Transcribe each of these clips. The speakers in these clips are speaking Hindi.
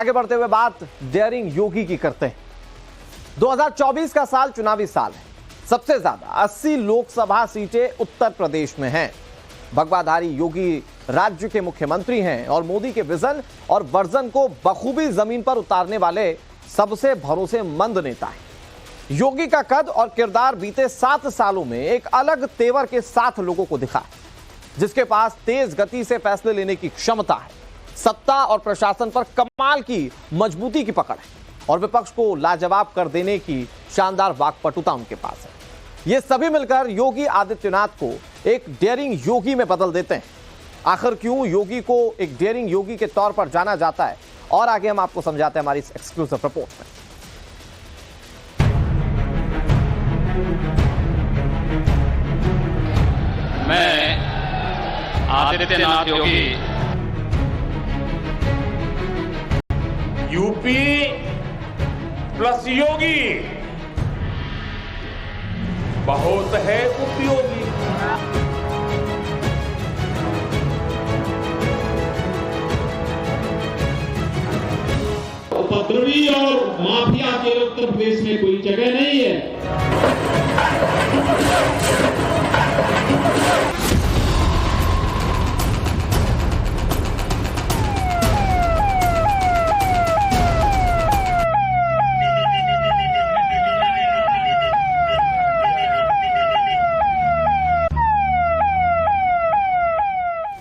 आगे बढ़ते हुए बात डेयरिंग योगी की करते हैं। 2024 का साल चुनावी साल है। सबसे ज्यादा 80 लोकसभा सीटें उत्तर प्रदेश में हैं। भगवाधारी योगी राज्य के मुख्यमंत्री हैं और मोदी के विजन और वर्जन को बखूबी जमीन पर उतारने वाले सबसे भरोसेमंद नेता हैं। योगी का कद और किरदार बीते 7 सालों में एक अलग तेवर के साथ लोगों को दिखा है, जिसके पास तेज गति से फैसले लेने की क्षमता है, सत्ता और प्रशासन पर कमाल की मजबूती की पकड़ है और विपक्ष को लाजवाब कर देने की शानदार वाकपटुता उनके पास है। ये सभी मिलकर योगी आदित्यनाथ को एक डेयरिंग योगी में बदल देते हैं। आखिर क्यों योगी को एक डेयरिंग योगी के तौर पर जाना जाता है, और आगे हम आपको समझाते हैं हमारी इस एक्सक्लूसिव रिपोर्ट में। मैं आदित्यनाथ योगी यूपी प्लस योगी बहुत है उपयोगी। उपद्रवी और माफिया के उत्तर प्रदेश में कोई जगह नहीं है।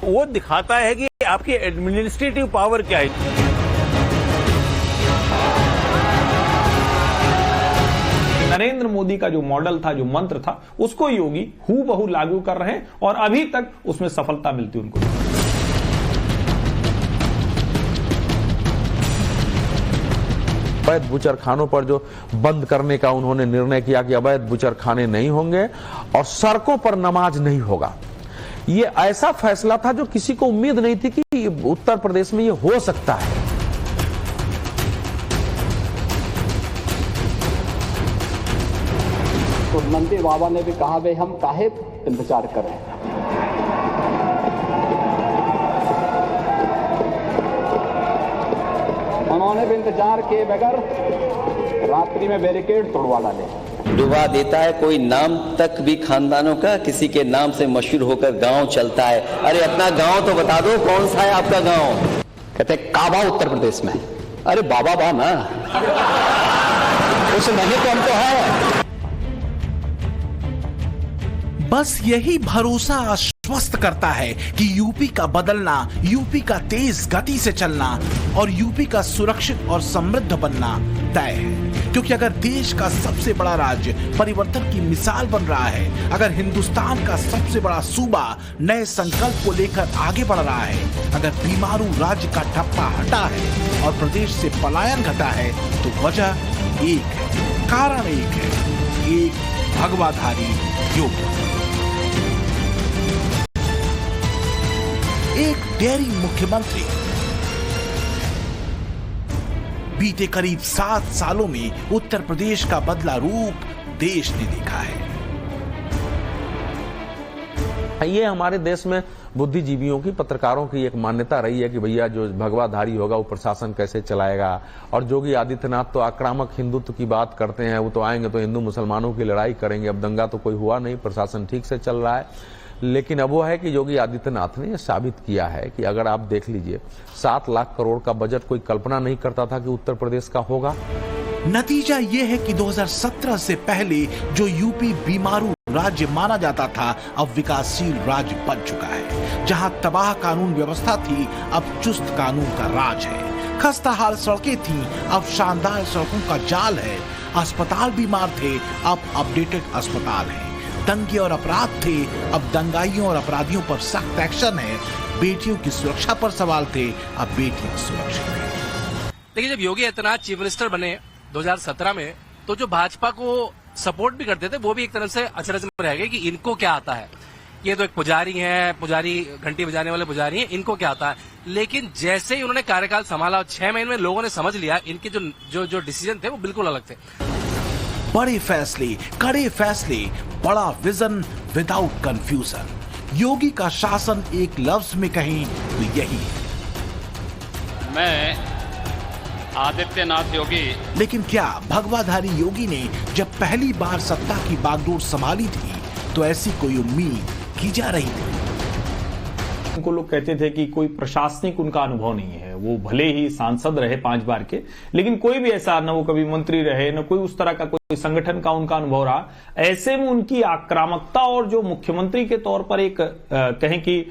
वो दिखाता है कि आपकी एडमिनिस्ट्रेटिव पावर क्या है। नरेंद्र मोदी का जो मॉडल था, जो मंत्र था, उसको योगी हूबहू लागू कर रहे हैं और अभी तक उसमें सफलता मिलती उनको। अवैध बुचरखानों पर जो बंद करने का उन्होंने निर्णय किया कि अवैध बुचरखाने नहीं होंगे और सड़कों पर नमाज नहीं होगा, ये ऐसा फैसला था जो किसी को उम्मीद नहीं थी कि उत्तर प्रदेश में ये हो सकता है। तो नंदी बाबा ने भी कहा, भाई हम काहे इंतजार करें। उन्होंने भी इंतजार किए बगैर रात्रि में बैरिकेड तोड़वा डाले। डुबा देता है कोई नाम तक भी खानदानों का, किसी के नाम से मशहूर होकर गांव चलता है। अरे अपना गांव तो बता दो, कौन सा है आपका गांव? कहते काबा उत्तर प्रदेश में। अरे बाबा बा ना, उस नहीं तो हम तो है। बस यही भरोसा आश्वस्त करता है कि यूपी का बदलना, यूपी का तेज गति से चलना और यूपी का सुरक्षित और समृद्ध बनना तय है। क्योंकि अगर देश का सबसे बड़ा राज्य परिवर्तन की मिसाल बन रहा है, अगर हिंदुस्तान का सबसे बड़ा सूबा नए संकल्प को लेकर आगे बढ़ रहा है, अगर बीमारू राज्य का ठप्पा हटा है और प्रदेश से पलायन घटा है, तो वजह एक है, कारण एक है, एक भगवाधारी योगी। एक डेयरिंग मुख्यमंत्री। बीते करीब 7 सालों में उत्तर प्रदेश का बदला रूप देश ने देखा है। ये हमारे देश में बुद्धिजीवियों की, पत्रकारों की एक मान्यता रही है कि भैया जो भगवाधारी होगा वो प्रशासन कैसे चलाएगा। और योगी आदित्यनाथ तो आक्रामक हिंदुत्व की बात करते हैं, वो तो आएंगे तो हिंदू मुसलमानों की लड़ाई करेंगे। अब दंगा तो कोई हुआ नहीं, प्रशासन ठीक से चल रहा है। लेकिन अब वो है कि योगी आदित्यनाथ ने यह साबित किया है कि अगर आप देख लीजिए 7 लाख करोड़ का बजट कोई कल्पना नहीं करता था कि उत्तर प्रदेश का होगा। नतीजा यह है कि 2017 से पहले जो यूपी बीमारू राज्य माना जाता था, अब विकासशील राज्य बन चुका है। जहां तबाह कानून व्यवस्था थी, अब चुस्त कानून का राज है। खस्ताहाल सड़कें थीं, अब शानदार सड़कों का जाल है। अस्पताल बीमार थे, अब अपडेटेड अस्पताल है। दंगे और अपराध थे, अब दंगाइयों और अपराधियों पर सख्त एक्शन है। बेटियों की सुरक्षा पर सवाल थे, अब बेटियां सुरक्षित हैं। देखिए, जब योगी आदित्यनाथ चीफ मिनिस्टर बने 2017 में, तो जो भाजपा को सपोर्ट भी करते थे वो भी एक तरह से अचरज में रह गए कि इनको क्या आता है, ये तो एक पुजारी हैं, पुजारी घंटी बजाने वाले पुजारी हैं, इनको क्या आता है। लेकिन जैसे ही उन्होंने कार्यकाल संभाला, 6 महीने में लोगों ने समझ लिया इनके जो डिसीजन थे वो बिल्कुल अलग थे। बड़े फैसले, कड़े फैसले, बड़ा विजन विदाउट कंफ्यूजन। योगी का शासन एक लफ्ज में कहीं तो यही है। मैं आदित्यनाथ योगी। लेकिन क्या भगवाधारी योगी ने जब पहली बार सत्ता की बागडोर संभाली थी तो ऐसी कोई उम्मीद की जा रही थी? उनको लोग कहते थे कि कोई प्रशासनिक उनका अनुभव नहीं है, वो भले ही सांसद रहे 5 बार के, लेकिन कोई भी ऐसा न वो कभी मंत्री रहे, न कोई उस तरह का कोई संगठन का उनका अनुभव रहा। ऐसे में उनकी आक्रामकता और जो मुख्यमंत्री के तौर पर एक कहें कि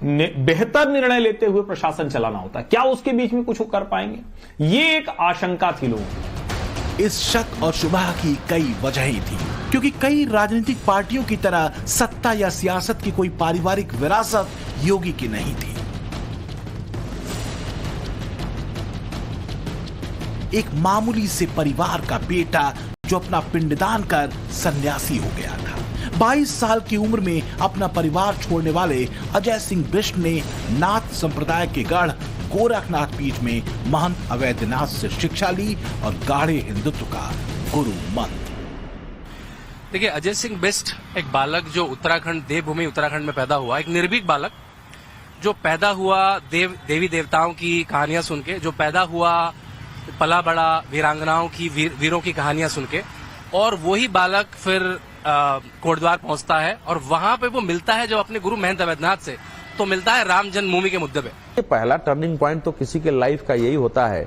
बेहतर निर्णय लेते हुए प्रशासन चलाना होता है, क्या उसके बीच में कुछ कर पाएंगे? ये एक आशंका थी लोगों की। इस शक और शुबह की कई वजहें थी, क्योंकि कई राजनीतिक पार्टियों की तरह सत्ता या सियासत की कोई पारिवारिक विरासत योगी की नहीं थी। एक मामूली से परिवार का बेटा जो अपना पिंडदान कर सन्यासी हो गया था। 22 साल की उम्र में अपना परिवार छोड़ने वाले अजय सिंह बिष्ट ने नाथ संप्रदाय के गढ़ गोरखनाथ पीठ में महंत अवैधनाथ से शिक्षा ली और गाढ़े हिंदुत्व का गुरु मंत्र। देखिए, अजय सिंह बिष्ट एक बालक जो उत्तराखंड, देवभूमि उत्तराखंड में पैदा हुआ, एक निर्भीक बालक जो पैदा हुआ देवी देवताओं की कहानियां सुन के, जो पैदा हुआ पला बड़ा वीरांगनाओं की वीरों की कहानियां सुन के, और वही बालक फिर कोटद्वार पहुंचता है और वहां पे वो मिलता है जब अपने गुरु महंत अवैधनाथ से, तो मिलता है राम जन्मभूमि के मुद्दे पे। पहला टर्निंग पॉइंट तो किसी के लाइफ का यही होता है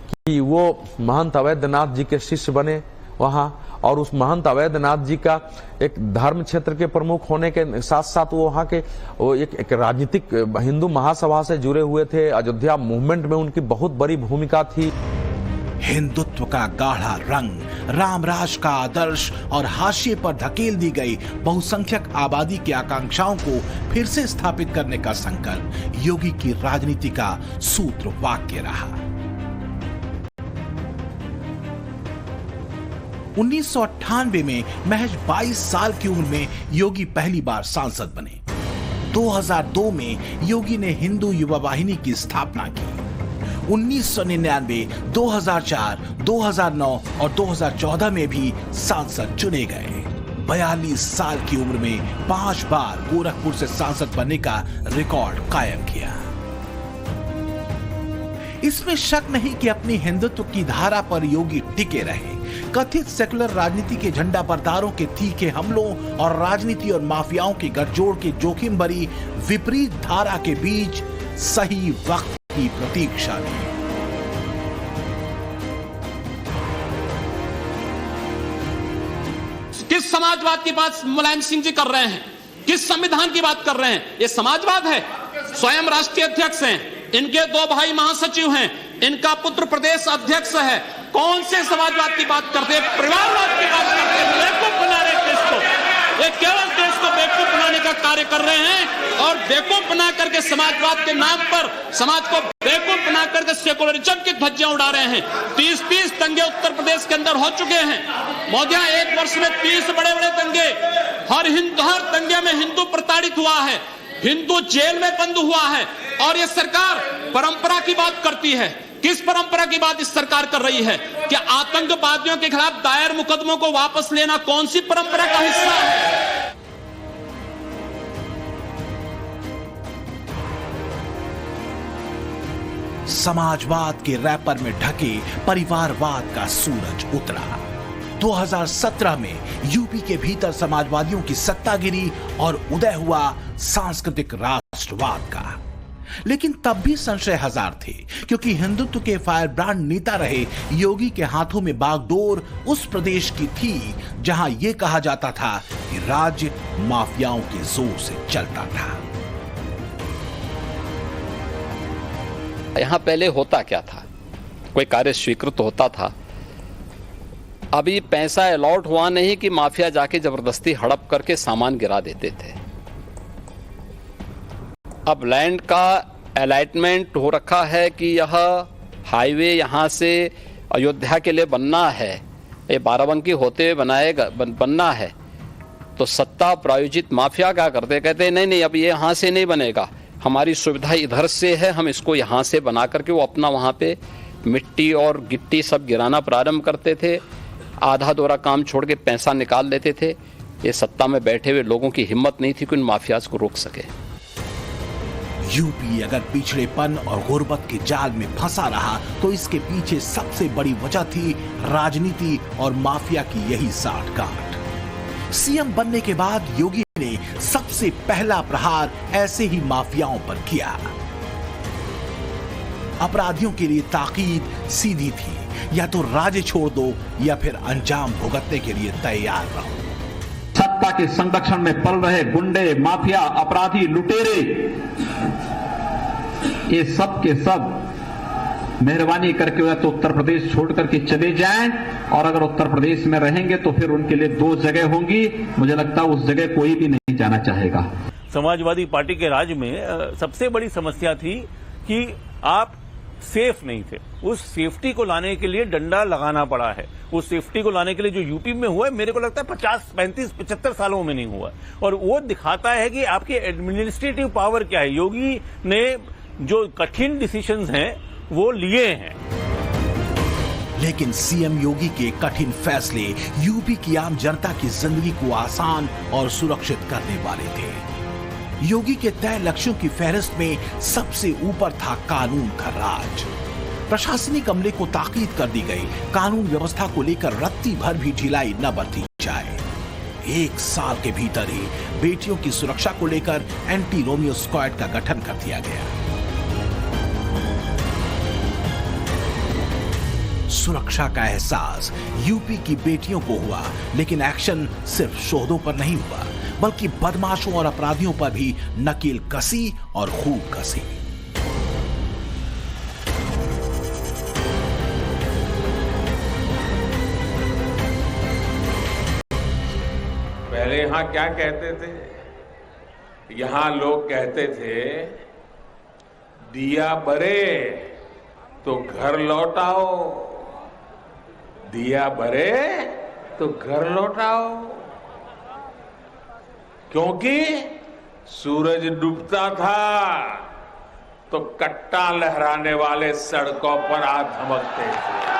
कि वो महंत अवैधनाथ जी के शिष्य बने वहां, और उस महंत अवैधनाथ जी का एक धर्म क्षेत्र के प्रमुख होने के साथ साथ वो वहां के वो एक राजनीतिक हिंदू महासभा से जुड़े हुए थे। अयोध्या मूवमेंट में उनकी बहुत बड़ी भूमिका थी। हिंदुत्व का गाढ़ा रंग, रामराज का आदर्श और हाशिए पर धकेल दी गई बहुसंख्यक आबादी की आकांक्षाओं को फिर से स्थापित करने का संकल्प योगी की राजनीति का सूत्र वाक्य रहा। 1998 में महज 22 साल की उम्र में योगी पहली बार सांसद बने। 2002 में योगी ने हिंदू युवा वाहिनी की स्थापना की। 1999, 2004, 2009 और 2014 में भी सांसद चुने गए। 42 साल की उम्र में 5 बार गोरखपुर से सांसद बनने का रिकॉर्ड कायम किया। इसमें शक नहीं कि अपनी हिंदुत्व की धारा पर योगी टिके रहे। कथित सेकुलर राजनीति के झंडा बरदारों के तीखे हमलों और राजनीति और माफियाओं के गठजोड़ के जोखिम भरी विपरीत धारा के बीच सही वक्त की प्रतीक्षा में। किस समाजवाद की बात मुलायम सिंह जी कर रहे हैं? किस संविधान की बात कर रहे हैं? ये समाजवाद है? स्वयं राष्ट्रीय अध्यक्ष हैं, इनके 2 भाई महासचिव हैं, इनका पुत्र प्रदेश अध्यक्ष है। कौन से समाजवाद की बात करते हैं? परिवारवाद की बात करते हैं। बेवकूफ बना रहे देश को, ये केवल देश को बेवकूफ बनाने का कार्य कर रहे हैं और बेवकूफ बना करके समाजवाद के नाम पर समाज को बेवकूफ बना करके सेकुलरिज्म की धज्जियां उड़ा रहे हैं। 30 दंगे उत्तर प्रदेश के अंदर हो चुके हैं। मोदी 1 वर्ष में 30 बड़े-बड़े दंगे, हर दंगे में हिंदू प्रताड़ित हुआ है, हिंदू जेल में बंद हुआ है। और ये सरकार परंपरा की बात करती है। किस परंपरा की बात इस सरकार कर रही है? कि आतंकवादियों के खिलाफ दायर मुकदमों को वापस लेना कौन सी परंपरा का हिस्सा है? समाजवाद के रैपर में ढके परिवारवाद का सूरज उतरा। 2017 में यूपी के भीतर समाजवादियों की सत्तागिरी और उदय हुआ सांस्कृतिक राष्ट्रवाद का। लेकिन तब भी संशय हजार थे, क्योंकि हिंदुत्व के फायर ब्रांड नेता रहे योगी के हाथों में बागडोर उस प्रदेश की थी जहां यह कहा जाता था कि राज्य माफियाओं के जोर से चलता था। यहां पहले होता क्या था? कोई कार्य स्वीकृत होता था, अभी पैसा अलॉट हुआ नहीं कि माफिया जाके जबरदस्ती हड़प करके सामान गिरा देते थे। अब लैंड का अलॉटमेंट हो रखा है कि यह हाईवे यहां से अयोध्या के लिए बनना है, ये बाराबंकी होते हुए बनना है, तो सत्ता प्रायोजित माफिया क्या करते? कहते नहीं अब ये यहां से नहीं बनेगा, हमारी सुविधा इधर से है, हम इसको यहां से बना करके वो अपना वहां पे मिट्टी और गिट्टी सब गिराना प्रारंभ करते थे। आधा दोरा काम छोड़ के पैसा निकाल लेते थे। ये सत्ता में बैठे हुए लोगों की हिम्मत नहीं थी कि उन माफियाज को रोक सके। यूपी अगर पिछड़ेपन और गुर्बत के जाल में फंसा रहा तो इसके पीछे सबसे बड़ी वजह थी राजनीति और माफिया की यही साठगांठ। सीएम बनने के बाद योगी ने सबसे पहला प्रहार ऐसे ही माफियाओं पर किया। अपराधियों के लिए ताकीद सीधी थी, या तो राज्य छोड़ दो या फिर अंजाम भुगतने के लिए तैयार रहो। सत्ता के संरक्षण में पल रहे गुंडे, माफिया, अपराधी, लुटेरे, ये सब के सब मेहरबानी करके या तो उत्तर प्रदेश छोड़ करके चले जाएं, और अगर उत्तर प्रदेश में रहेंगे तो फिर उनके लिए दो जगह होंगी। मुझे लगता है उस जगह कोई भी नहीं जाना चाहेगा। समाजवादी पार्टी के राज में सबसे बड़ी समस्या थी कि आप सेफ नहीं थे। उस सेफ्टी को लाने के लिए डंडा लगाना पड़ा है। उस सेफ्टी को लाने के लिए जो यूपी में हुआ है, मेरे को लगता है 50, 35, 75 सालों में नहीं हुआ, और वो दिखाता है कि आपकी एडमिनिस्ट्रेटिव पावर क्या है। योगी ने जो कठिन डिसीजंस हैं वो लिए हैं। लेकिन सीएम योगी के कठिन फैसले यूपी की आम जनता की जिंदगी को आसान और सुरक्षित करने वाले थे। योगी के तय लक्ष्यों की फहरिस्त में सबसे ऊपर था कानून का राज। प्रशासनिक अमले को ताकीद कर दी गई, कानून व्यवस्था को लेकर रत्ती भर भी ढिलाई न बरती जाए। 1 साल के भीतर ही बेटियों की सुरक्षा को लेकर एंटी रोमियो स्क्वाड का गठन कर दिया गया। सुरक्षा का एहसास यूपी की बेटियों को हुआ, लेकिन एक्शन सिर्फ शोधों पर नहीं हुआ, बल्कि बदमाशों और अपराधियों पर भी नकेल कसी और खूब कसी। पहले यहां क्या कहते थे? यहां लोग कहते थे दिया बरे तो घर लौटाओ, दिया बरे तो घर लौटाओ, क्योंकि सूरज डूबता था तो कट्टा लहराने वाले सड़कों पर आ धमकते थे।